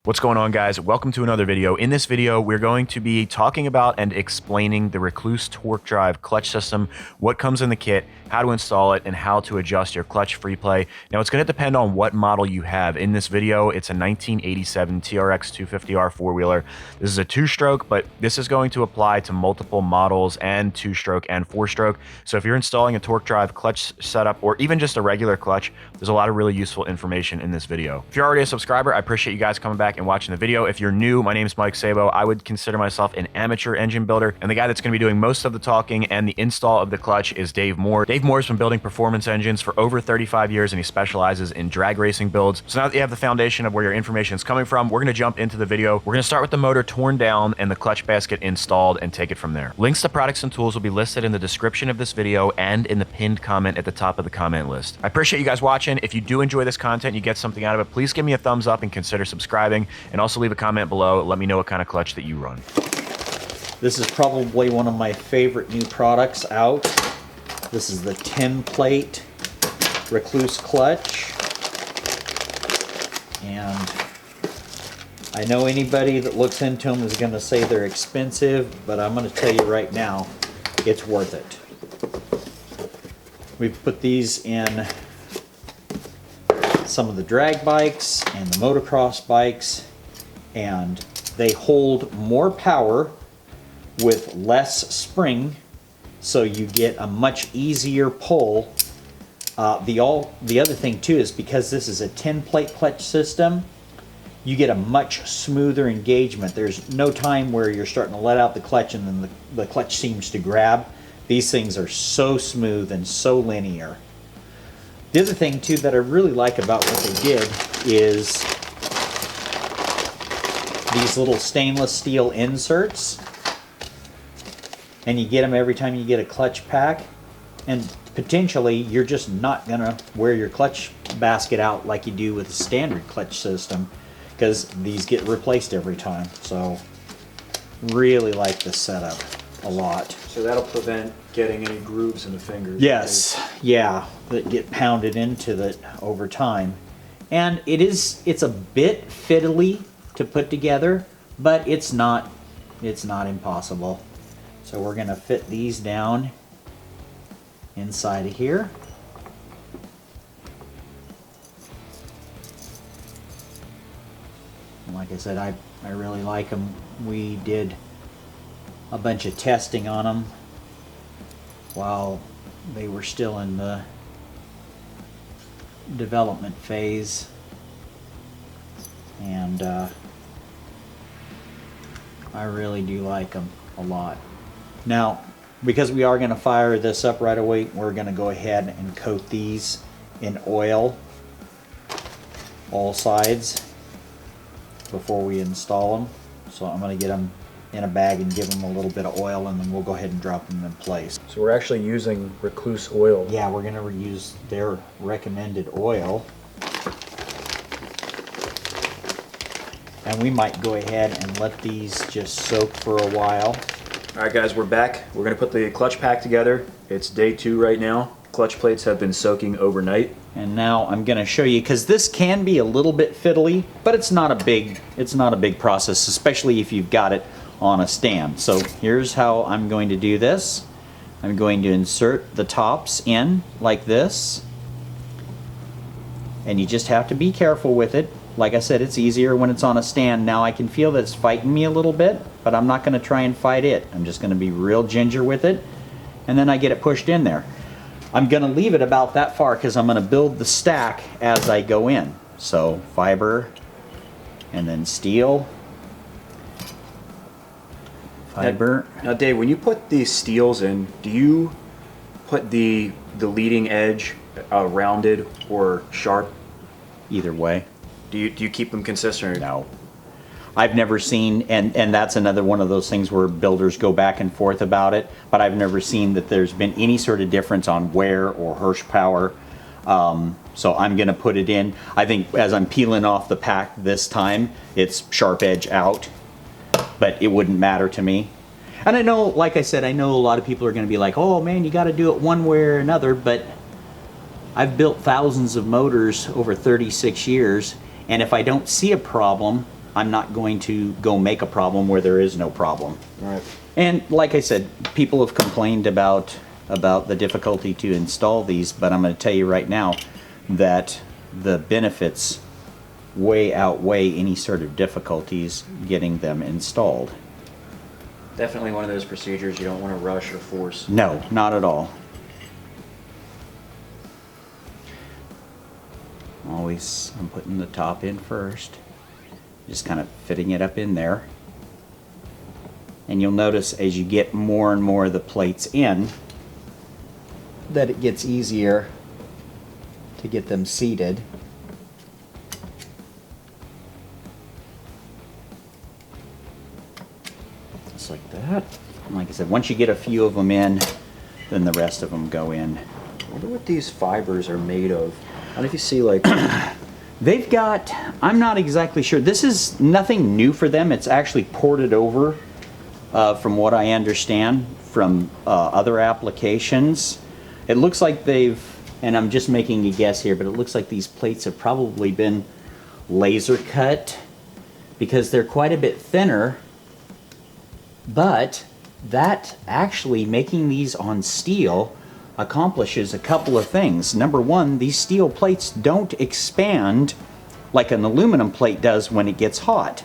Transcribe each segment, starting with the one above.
What's going on, guys? Welcome to another video. In this video, we're going to be talking about and explaining the Rekluse TorqDrive clutch system, what comes in the kit, how to install it, and how to adjust your clutch free play. Now, it's going to depend on what model you have. In this video, it's a 1987 TRX250R four-wheeler. This is a two-stroke, but this is going to apply to multiple models and two-stroke and four-stroke. So if you're installing a TorqDrive clutch setup or even just a regular clutch, there's a lot of really useful information in this video. If you're already a subscriber, I appreciate you guys coming back and watching the video. If you're new, my name is Mike Sabo. I would consider myself an amateur engine builder, and the guy that's going to be doing most of the talking and the install of the clutch is Dave Moore. Dave Moore's been building performance engines for over 35 years, and he specializes in drag racing builds. So now that you have the foundation of where your information is coming from, we're going to jump into the video. We're going to start with the motor torn down and the clutch basket installed and take it from there. Links to products and tools will be listed in the description of this video and in the pinned comment at the top of the comment list. I appreciate you guys watching. If you do enjoy this content, you get something out of it, please give me a thumbs up and consider subscribing, and also leave a comment below. Let me know what kind of clutch that you run. This is probably one of my favorite new products out. This is the 10-plate Rekluse clutch. And I know anybody that looks into them is going to say they're expensive, but I'm going to tell you right now, it's worth it. We've put these in some of the drag bikes and the motocross bikes, and they hold more power with less spring, so you get a much easier pull. The other thing too is because this is a 10-plate clutch system, you get a much smoother engagement. There's no time where you're starting to let out the clutch and then the clutch seems to grab. These things are so smooth and so linear. The other thing too that I really like about what they did is these little stainless steel inserts, and you get them every time you get a clutch pack, and potentially you're just not gonna wear your clutch basket out like you do with a standard clutch system, because these get replaced every time. So really like this setup a lot. So that'll prevent getting any grooves in the fingers. Yes, yeah, that get pounded into it over time. And it's a bit fiddly to put together, but it's not impossible. So we're gonna fit these down inside of here. And like I said, I really like them. We did a bunch of testing on them while they were still in the development phase, and I really do like them a lot. Now, because we are going to fire this up right away, we're going to go ahead and coat these in oil, all sides, before we install them. So I'm going to get them in a bag and give them a little bit of oil, and then we'll go ahead and drop them in place. So we're actually using Rekluse oil. Yeah, we're going to reuse their recommended oil. And we might go ahead and let these just soak for a while. All right, guys, we're back. We're going to put the clutch pack together. It's day 2 right now. Clutch plates have been soaking overnight. And now I'm going to show you, because this can be a little bit fiddly, but it's not a big process, especially if you've got it on a stand. So here's how I'm going to do this. I'm going to insert the tops in like this, and you just have to be careful with it. Like I said, it's easier when it's on a stand. Now I can feel that it's fighting me a little bit, but I'm not going to try and fight it. I'm just going to be real ginger with it, and then I get it pushed in there. I'm going to leave it about that far because I'm going to build the stack as I go in. So fiber, and then steel, fiber. Now, Dave, when you put these steels in, do you put the leading edge rounded or sharp? Either way. Do you keep them consistent? Or? No. I've never seen, and that's another one of those things where builders go back and forth about it, but I've never seen that there's been any sort of difference on wear or horsepower. So I'm going to put it in. I think as I'm peeling off the pack this time, it's sharp edge out, but it wouldn't matter to me. And I know, like I said, I know a lot of people are going to be like, oh man, you got to do it one way or another, but I've built thousands of motors over 36 years, and if I don't see a problem, I'm not going to go make a problem where there is no problem. Right. And like I said, people have complained about the difficulty to install these, but I'm going to tell you right now that the benefits way outweigh any sort of difficulties getting them installed. Definitely one of those procedures you don't want to rush or force. No, not at all. Always, I'm putting the top in first. Just kind of fitting it up in there. And you'll notice as you get more and more of the plates in, that it gets easier to get them seated. Just like that. And like I said, once you get a few of them in, then the rest of them go in. I wonder what these fibers are made of. I don't know if you see like... They've got, I'm not exactly sure. This is nothing new for them. It's actually ported over, from what I understand, from other applications. It looks like they've, and I'm just making a guess here, but it looks like these plates have probably been laser cut because they're quite a bit thinner. But that actually, making these on steel, accomplishes a couple of things. Number one, these steel plates don't expand like an aluminum plate does when it gets hot.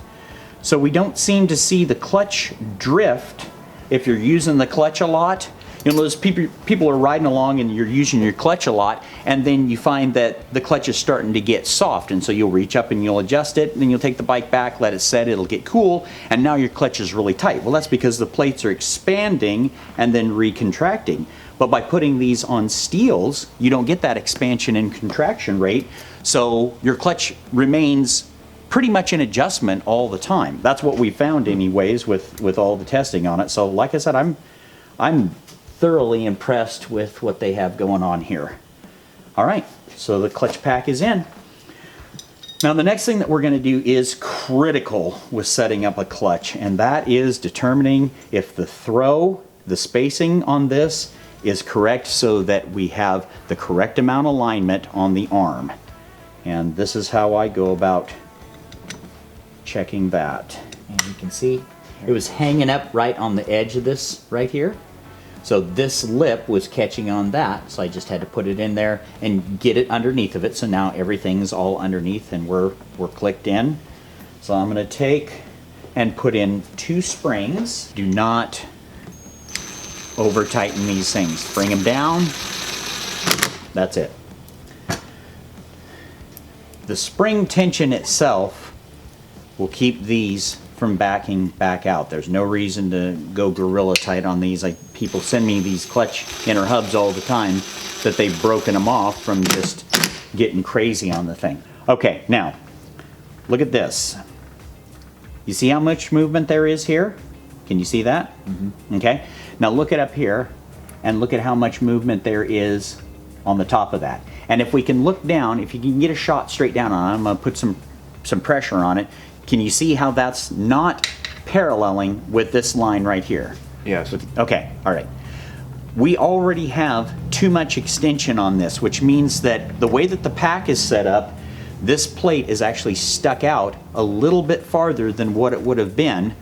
So we don't seem to see the clutch drift if you're using the clutch a lot. You know, those people are riding along and you're using your clutch a lot, and then you find that the clutch is starting to get soft, and so you'll reach up and you'll adjust it, and then you'll take the bike back, let it set, it'll get cool, and now your clutch is really tight. Well, that's because the plates are expanding and then recontracting. But by putting these on steels, you don't get that expansion and contraction rate, so your clutch remains pretty much in adjustment all the time. That's what we found anyways with all the testing on it. So like I said, I'm thoroughly impressed with what they have going on here. All right, so the clutch pack is in. Now the next thing that we're going to do is critical with setting up a clutch, and that is determining if the throw, the spacing on this is correct so that we have the correct amount of alignment on the arm. And this is how I go about checking that. And you can see it was hanging up right on the edge of this right here. So this lip was catching on that, so I just had to put it in there and get it underneath of it. So now everything's all underneath and we're clicked in. So I'm going to take and put in 2 springs. Do not over tighten these things. Bring them down. That's it. The spring tension itself will keep these from backing back out. There's no reason to go gorilla tight on these. Like, people send me these clutch inner hubs all the time that they've broken them off from just getting crazy on the thing. Okay, now look at this. You see how much movement there is here? Can you see that? Mm-hmm. Okay. Now look at up here and look at how much movement there is on the top of that. And if we can look down, if you can get a shot straight down on it, I'm going to put some pressure on it. Can you see how that's not paralleling with this line right here? Yes. Okay, all right. We already have too much extension on this, which means that the way that the pack is set up, this plate is actually stuck out a little bit farther than what it would have been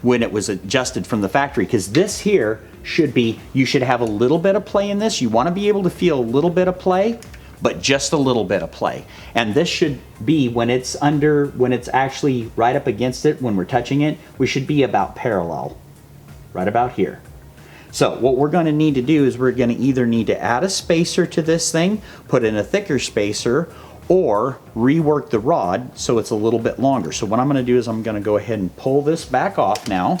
when it was adjusted from the factory, because this here should be, you should have a little bit of play in this. You want to be able to feel a little bit of play, but just a little bit of play. And this should be, when it's actually right up against it, when we're touching it, we should be about parallel, right about here. So what we're going to need to do is we're going to either need to add a spacer to this thing, put in a thicker spacer, or rework the rod so it's a little bit longer. So what I'm going to do is I'm going to go ahead and pull this back off now.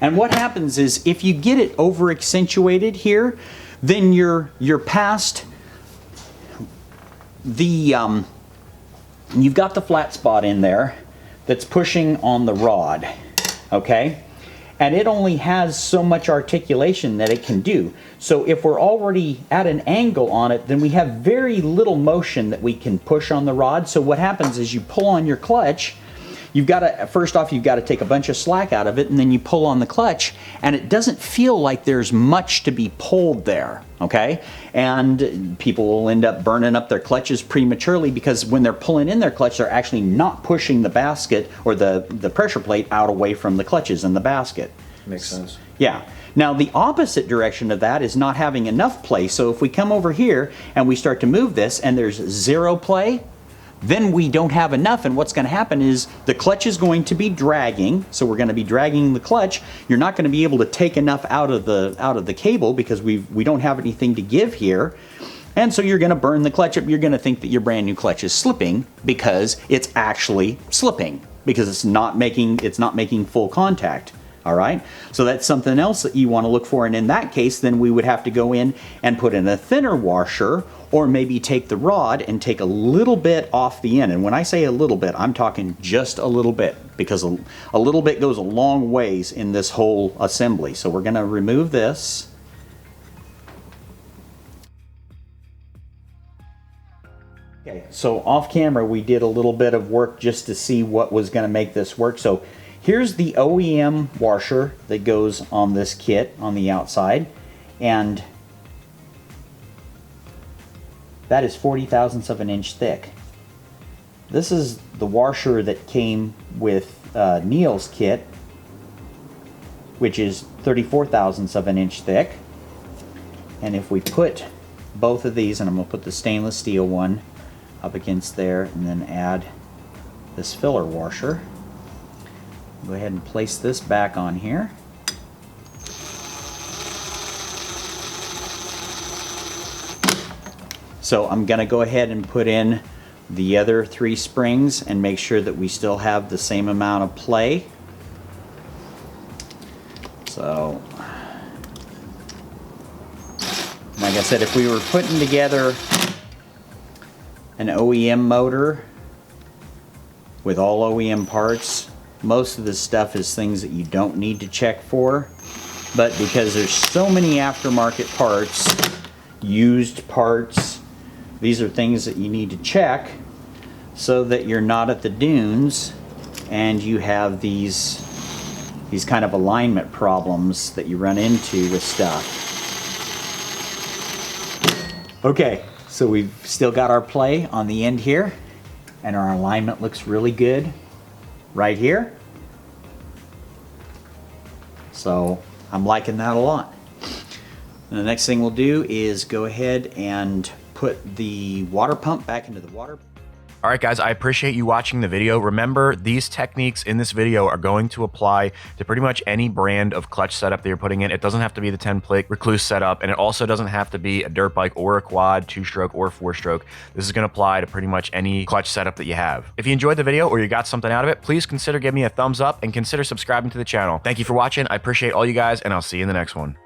And what happens is, if you get it over accentuated here, then you're past the you've got the flat spot in there that's pushing on the rod, okay? And it only has so much articulation that it can do. So if we're already at an angle on it, then we have very little motion that we can push on the rod. So what happens is you pull on your clutch, you've got to, first off, you've got to take a bunch of slack out of it, and then you pull on the clutch, and it doesn't feel like there's much to be pulled there, okay? And people will end up burning up their clutches prematurely because when they're pulling in their clutch, they're actually not pushing the basket or the pressure plate out away from the clutches in the basket. Makes sense. Yeah. Now, the opposite direction of that is not having enough play. So if we come over here and we start to move this and there's zero play, then we don't have enough, and what's going to happen is the clutch is going to be dragging. So we're going to be dragging the clutch. You're not going to be able to take enough out of the cable because we don't have anything to give here. And so you're going to burn the clutch up. You're going to think that your brand new clutch is slipping because it's actually slipping because it's not making full contact. All right, so that's something else that you want to look for, and in that case, then we would have to go in and put in a thinner washer, or maybe take the rod and take a little bit off the end. And when I say a little bit, I'm talking just a little bit, because a little bit goes a long ways in this whole assembly. So we're going to remove this. Okay, so off camera we did a little bit of work just to see what was going to make this work. So here's the OEM washer that goes on this kit on the outside, and that is 40 thousandths of an inch thick. This is the washer that came with Neil's kit, which is 34 thousandths of an inch thick. And if we put both of these, and I'm going to put the stainless steel one up against there and then add this filler washer. Go ahead and place this back on here. So I'm going to go ahead and put in the other 3 springs and make sure that we still have the same amount of play. So, like I said, if we were putting together an OEM motor with all OEM parts, most of this stuff is things that you don't need to check for, but because there's so many aftermarket parts, used parts, these are things that you need to check so that you're not at the dunes and you have these kind of alignment problems that you run into with stuff. Okay, so we've still got our play on the end here, and our alignment looks really good right here. So I'm liking that a lot. And the next thing we'll do is go ahead and put the water pump back into the water. All right, guys, I appreciate you watching the video. Remember, these techniques in this video are going to apply to pretty much any brand of clutch setup that you're putting in. It doesn't have to be the 10-plate Rekluse setup, and it also doesn't have to be a dirt bike or a quad, 2-stroke or 4-stroke. This is going to apply to pretty much any clutch setup that you have. If you enjoyed the video or you got something out of it, please consider giving me a thumbs up and consider subscribing to the channel. Thank you for watching. I appreciate all you guys, and I'll see you in the next one.